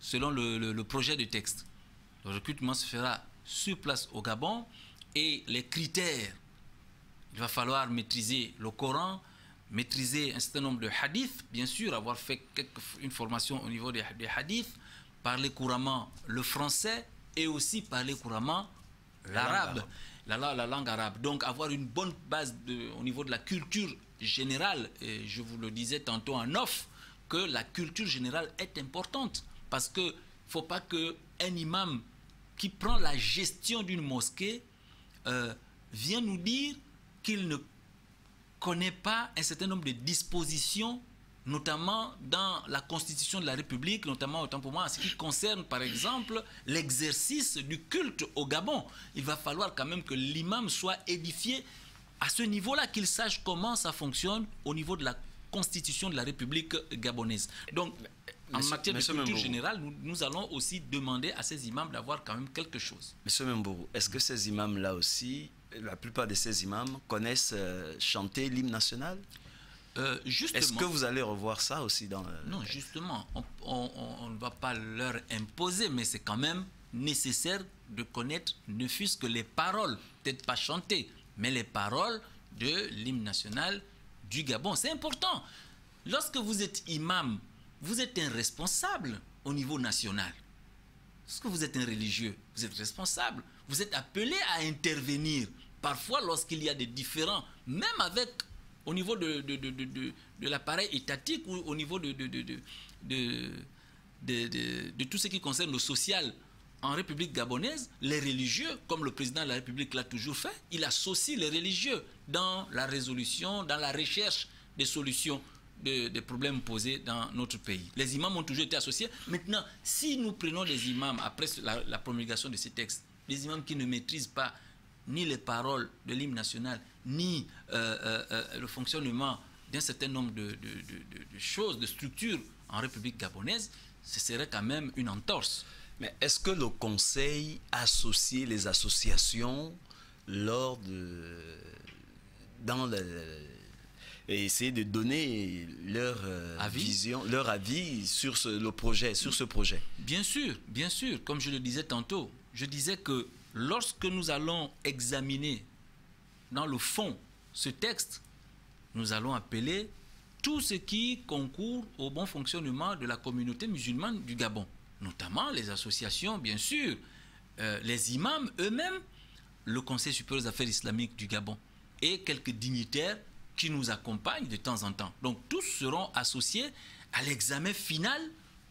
selon le projet de texte. Le recrutement se fera sur place au Gabon et les critères, il va falloir maîtriser le Coran, maîtriser un certain nombre de hadiths, bien sûr, avoir fait une formation au niveau des hadiths, parler couramment le français et aussi parler couramment l'arabe, la langue arabe. Donc avoir une bonne base au niveau de la culture générale, et je vous le disais tantôt en off, que la culture générale est importante parce qu'il ne faut pas qu'un imam qui prend la gestion d'une mosquée vienne nous dire qu'il ne connaît pas un certain nombre de dispositions, notamment dans la Constitution de la République, notamment autant pour moi en ce qui concerne par exemple l'exercice du culte au Gabon. Il va falloir quand même que l'imam soit édifié à ce niveau-là, qu'il sache comment ça fonctionne au niveau de la Constitution de la République gabonaise. Donc, en matière de culture générale, nous allons aussi demander à ces imams d'avoir quand même quelque chose. Monsieur Membourou, est-ce que ces imams-là aussi, la plupart de ces imams, connaissent chanter l'hymne national? Est-ce que vous allez revoir ça aussi dans... Non, justement, on ne va pas leur imposer, mais c'est quand même nécessaire de connaître, ne fût-ce que les paroles, peut-être pas chanter, mais les paroles de l'hymne national du Gabon. C'est important. Lorsque vous êtes imam, vous êtes un responsable au niveau national. Lorsque vous êtes un religieux, vous êtes responsable. Vous êtes appelé à intervenir. Parfois, lorsqu'il y a des différends, même avec, au niveau de l'appareil étatique ou au niveau de tout ce qui concerne le social, en République gabonaise, les religieux, comme le président de la République l'a toujours fait, il associe les religieux dans la résolution, dans la recherche des solutions des problèmes posés dans notre pays. Les imams ont toujours été associés. Maintenant, si nous prenons les imams, après la promulgation de ces textes, les imams qui ne maîtrisent pas ni les paroles de l'hymne national, ni le fonctionnement d'un certain nombre de choses, de structures en République gabonaise, ce serait quand même une entorse. Mais est-ce que le Conseil associe les associations lors et essayer de donner leur vision, leur avis sur ce projet? Bien sûr, comme je le disais tantôt, je disais que lorsque nous allons examiner dans le fond ce texte, nous allons appeler tout ce qui concourt au bon fonctionnement de la communauté musulmane du Gabon, notamment les associations, bien sûr, les imams eux-mêmes, le Conseil supérieur des affaires islamiques du Gabon et quelques dignitaires qui nous accompagnent de temps en temps. Donc tous seront associés à l'examen final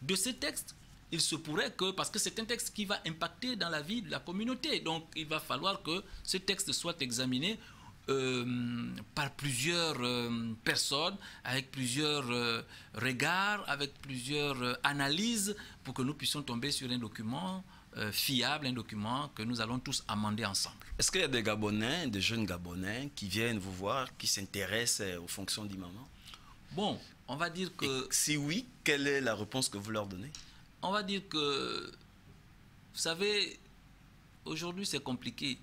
de ce texte. Il se pourrait que, parce que c'est un texte qui va impacter dans la vie de la communauté, donc il va falloir que ce texte soit examiné par plusieurs personnes, avec plusieurs regards, avec plusieurs analyses, pour que nous puissions tomber sur un document fiable, un document que nous allons tous amender ensemble. Est-ce qu'il y a des Gabonais, des jeunes Gabonais qui viennent vous voir, qui s'intéressent aux fonctions d'imam? Bon, on va dire que... Et si oui, quelle est la réponse que vous leur donnez? On va dire que, vous savez, aujourd'hui c'est compliqué,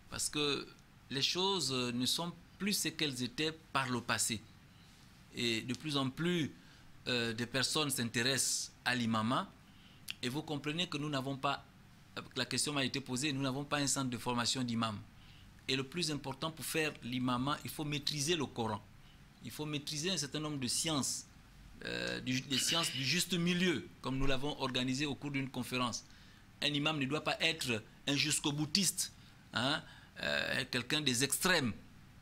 parce que les choses ne sont plus ce qu'elles étaient par le passé. Et de plus en plus, des personnes s'intéressent à l'imama. Et vous comprenez que nous n'avons pas, la question m'a été posée, nous n'avons pas un centre de formation d'imam. Et le plus important pour faire l'imama, il faut maîtriser le Coran. Il faut maîtriser un certain nombre de sciences, des sciences du juste milieu, comme nous l'avons organisé au cours d'une conférence. Un imam ne doit pas être un jusqu'au-boutiste, hein, quelqu'un des extrêmes.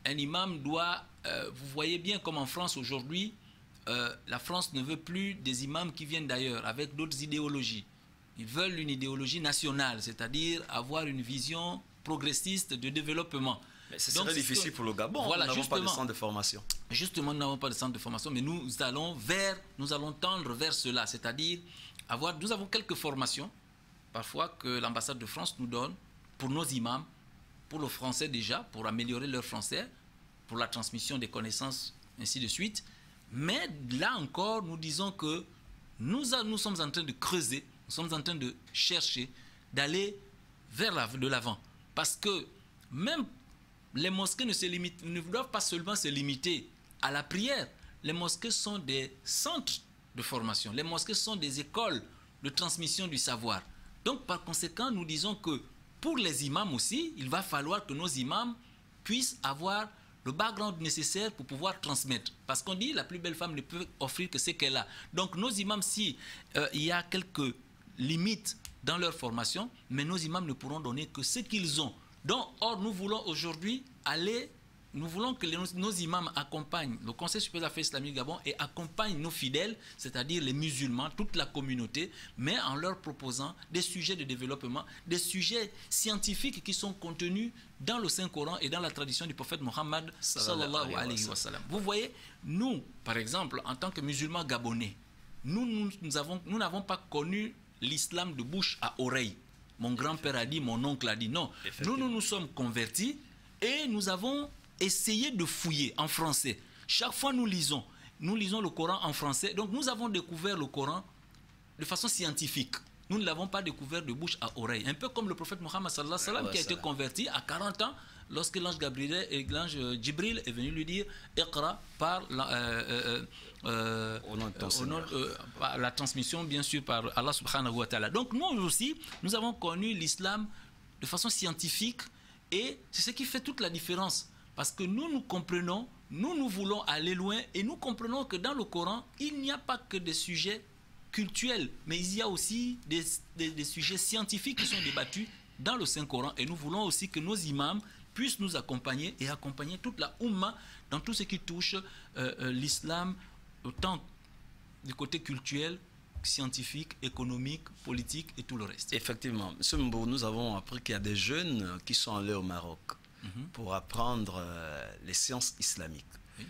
Un imam doit, vous voyez bien comme en France aujourd'hui, la France ne veut plus des imams qui viennent d'ailleurs, avec d'autres idéologies. Ils veulent une idéologie nationale, c'est-à-dire avoir une vision progressiste de développement. Mais ce serait difficile pour le Gabon, voilà, nous n'avons pas de centre de formation. Justement, nous n'avons pas de centre de formation, mais nous allons tendre vers cela, c'est-à-dire nous avons quelques formations, parfois que l'ambassade de France nous donne, pour nos imams, pour le français déjà, pour améliorer leur français, pour la transmission des connaissances, ainsi de suite. Mais là encore, nous disons que nous sommes en train de creuser, nous sommes en train de chercher, d'aller vers de l'avant. Parce que même les mosquées ne doivent pas seulement se limiter à la prière. Les mosquées sont des centres de formation. Les mosquées sont des écoles de transmission du savoir. Donc, par conséquent, nous disons que pour les imams aussi, il va falloir que nos imams puissent avoir le background nécessaire pour pouvoir transmettre. Parce qu'on dit la plus belle femme ne peut offrir que ce qu'elle a. Donc, nos imams, si il y a quelques limites dans leur formation, mais nos imams ne pourront donner que ce qu'ils ont. Donc, or, nous voulons aujourd'hui nous voulons que nos imams accompagnent le Conseil supérieur des affaires islamiques du Gabon et accompagnent nos fidèles, c'est-à-dire les musulmans, toute la communauté, mais en leur proposant des sujets de développement, des sujets scientifiques qui sont contenus dans le Saint-Coran et dans la tradition du prophète Mohammed sallallahu alayhi wa sallam. Vous voyez, nous, par exemple, en tant que musulmans gabonais, nous n'avons pas connu l'islam de bouche à oreille. Mon grand-père a dit, mon oncle a dit, non. Nous sommes convertis et nous avons essayé de fouiller en français. Chaque fois nous lisons le Coran en français. Donc nous avons découvert le Coran de façon scientifique. Nous ne l'avons pas découvert de bouche à oreille. Un peu comme le prophète Mohammed sallallahu alayhi wa sallam qui a été converti à 40 ans lorsque l'ange Jibril est venu lui dire Iqra par la transmission bien sûr par Allah subhanahu wa ta'ala. Donc nous aussi, nous avons connu l'islam de façon scientifique et c'est ce qui fait toute la différence. Parce que nous comprenons, nous voulons aller loin et nous comprenons que dans le Coran, il n'y a pas que des sujets cultuels, mais il y a aussi des sujets scientifiques qui sont débattus dans le Saint-Coran. Et nous voulons aussi que nos imams puissent nous accompagner et accompagner toute la Oumma dans tout ce qui touche l'islam, autant du côté culturel, scientifique, économique, politique et tout le reste. Effectivement. M. Mbou, nous avons appris qu'il y a des jeunes qui sont allés au Maroc pour apprendre les sciences islamiques. Oui.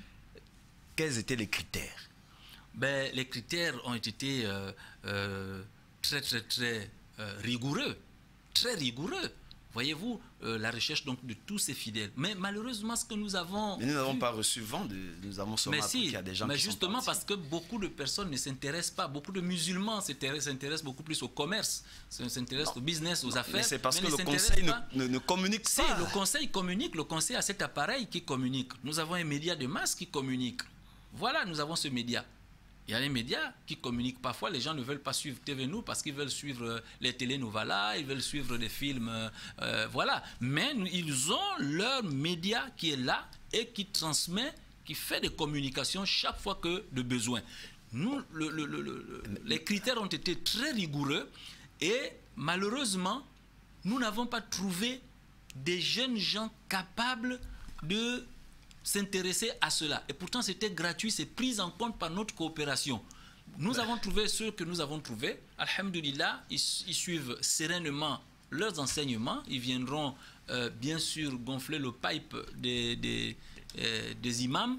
Quels étaient les critères? Ben, les critères ont été très rigoureux. Très rigoureux. Voyez-vous, la recherche donc de tous ces fidèles. Mais malheureusement, ce que nous avons... Mais nous n'avons pas reçu vent, nous avons seulement appris qu'il y a des gens qui sont justement parce que beaucoup de personnes ne s'intéressent pas, beaucoup de musulmans s'intéressent beaucoup plus au commerce, s'intéressent au business, aux affaires. Mais c'est parce que le conseil ne communique pas. Si, le conseil communique, le conseil a cet appareil qui communique. Nous avons un média de masse qui communique. Voilà, nous avons ce média. Il y a les médias qui communiquent. Parfois, les gens ne veulent pas suivre TV Nou parce qu'ils veulent suivre les télénovelas, ils veulent suivre des films, voilà. Mais ils ont leur média qui est là et qui transmet qui fait des communications chaque fois que de besoin. Nous, les critères ont été très rigoureux et malheureusement, nous n'avons pas trouvé des jeunes gens capables de s'intéresser à cela. Et pourtant, c'était gratuit, c'est pris en compte par notre coopération. Nous avons trouvé ceux que nous avons trouvés. Alhamdulillah, ils suivent sereinement leurs enseignements. Ils viendront bien sûr gonfler le pipe des imams.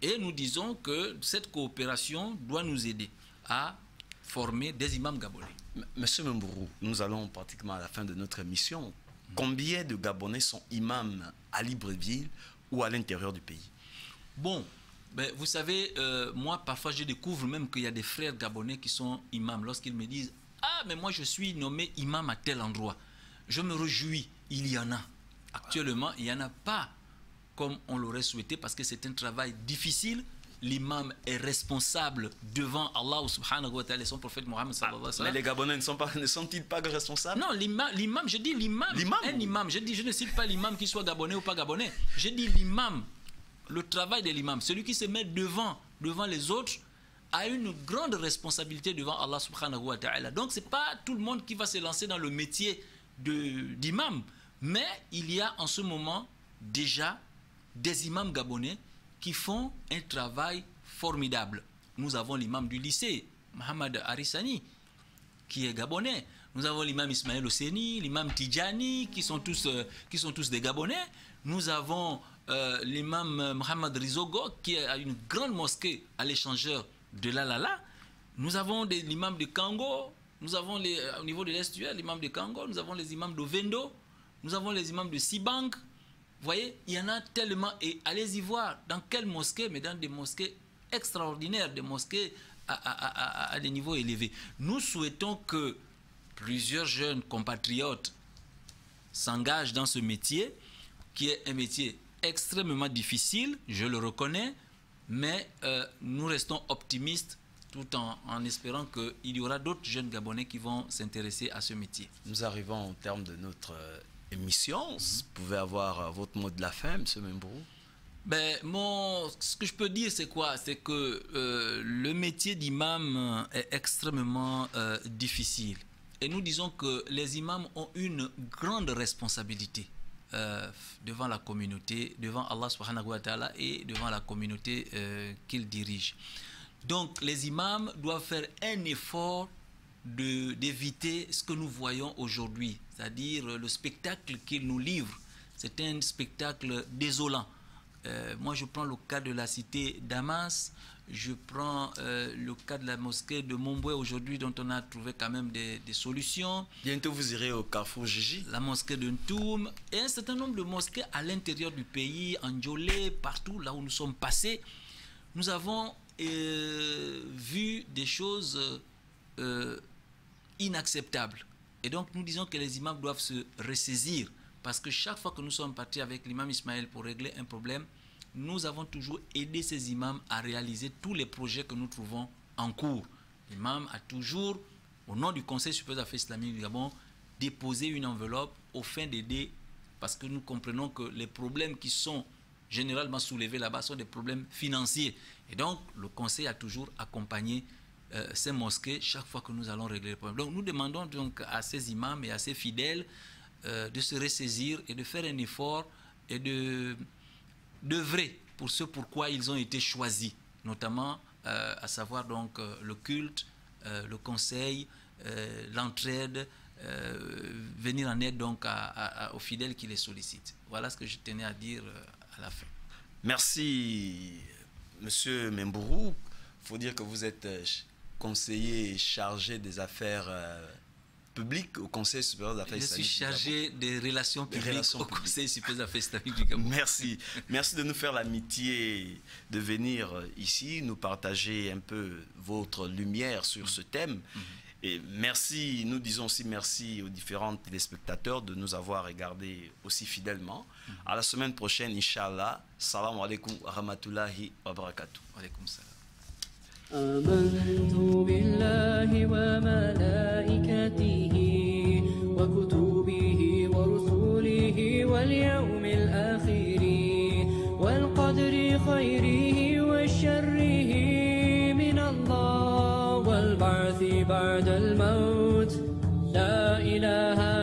Et nous disons que cette coopération doit nous aider à former des imams gabonais. Monsieur Membourou, nous allons pratiquement à la fin de notre émission. Combien de Gabonais sont imams à Libreville ou à l'intérieur du pays? Bon, ben, vous savez, moi parfois je découvre même qu'il y a des frères gabonais qui sont imams. Lorsqu'ils me disent « Ah, mais moi je suis nommé imam à tel endroit », je me réjouis, il y en a. Actuellement, il n'y en a pas comme on l'aurait souhaité parce que c'est un travail difficile. L'imam est responsable devant Allah subhanahu wa ta'ala et son prophète Mohammed sallallahu alayhi wa sallam. Mais les Gabonais ne sont-ils pas responsables? Non, l'imam, je dis l'imam. Un imam, je ne cite pas l'imam qui soit gabonais ou pas gabonais. Je dis l'imam, le travail de l'imam, celui qui se met devant les autres a une grande responsabilité devant Allah subhanahu wa ta'ala. Donc ce n'est pas tout le monde qui va se lancer dans le métier d'imam. Mais il y a en ce moment déjà des imams gabonais qui font un travail formidable. Nous avons l'imam du lycée, Mohamed Harissani, qui est gabonais. Nous avons l'imam Ismaël Osseni, l'imam Tidjani, qui sont tous des Gabonais. Nous avons l'imam Mohamed Rizogo, qui a une grande mosquée à l'échangeur de l'Alala. Nous avons l'imam de Kango. Nous avons au niveau de l'estuaire, l'imam de Kango. Nous avons les imams d'Ovendo. Nous avons les imams de Sibang. Vous voyez, il y en a tellement. Et allez-y voir dans quelle mosquée, mais dans des mosquées extraordinaires, des mosquées à des niveaux élevés. Nous souhaitons que plusieurs jeunes compatriotes s'engagent dans ce métier, qui est un métier extrêmement difficile, je le reconnais, mais nous restons optimistes tout en espérant qu'il y aura d'autres jeunes Gabonais qui vont s'intéresser à ce métier. Nous arrivons au terme de notre émission. Vous pouvez avoir votre mot de la fin, M. Membourou? Ben, ce que je peux dire, c'est quoi? C'est que le métier d'imam est extrêmement difficile. Et nous disons que les imams ont une grande responsabilité devant la communauté, devant Allah subhanahu wa ta'ala et devant la communauté qu'ils dirigent. Donc, les imams doivent faire un effort d'éviter ce que nous voyons aujourd'hui, c'est-à-dire le spectacle qu'ils nous livrent. C'est un spectacle désolant. Moi, je prends le cas de la cité Damas, je prends le cas de la mosquée de Momboué aujourd'hui, dont on a trouvé quand même des solutions. Bientôt, vous irez au Carrefour Gigi. La mosquée de Ntoum et un certain nombre de mosquées à l'intérieur du pays, en Djolé, partout là où nous sommes passés. Nous avons vu des choses inacceptables. Et donc, nous disons que les imams doivent se ressaisir. Parce que chaque fois que nous sommes partis avec l'imam Ismaël pour régler un problème, nous avons toujours aidé ces imams à réaliser tous les projets que nous trouvons en cours. L'imam a toujours, au nom du Conseil supérieur des affaires islamiques du Gabon, déposé une enveloppe au fin d'aider, parce que nous comprenons que les problèmes qui sont généralement soulevés là-bas sont des problèmes financiers. Et donc, le Conseil a toujours accompagné ces mosquées chaque fois que nous allons régler les problèmes. Donc, nous demandons donc à ces imams et à ces fidèles de se ressaisir et de faire un effort et d'œuvrer pour ce pourquoi ils ont été choisis, notamment à savoir donc le culte, le conseil, l'entraide, venir en aide donc aux fidèles qui les sollicitent. Voilà ce que je tenais à dire à la fin. Merci, Monsieur Membourou. Il faut dire que vous êtes conseiller chargé des affaires publiques au Conseil supérieur des affaires islamiques. Je suis chargé des relations publiques au Conseil supérieur des affaires islamiques du Gabon. Merci. Merci de nous faire l'amitié de venir ici, nous partager un peu votre lumière sur ce thème. Et merci, nous disons aussi merci aux différents téléspectateurs de nous avoir regardés aussi fidèlement. À la semaine prochaine, Inch'Allah. Salam alaikum wa rahmatullahi wa barakatuh. Wa alaikum salam. آمنت بالله وملائكته وكتبه ورسله واليوم الآخر والقدر خيره وشره من الله والبعث بعد الموت لا إله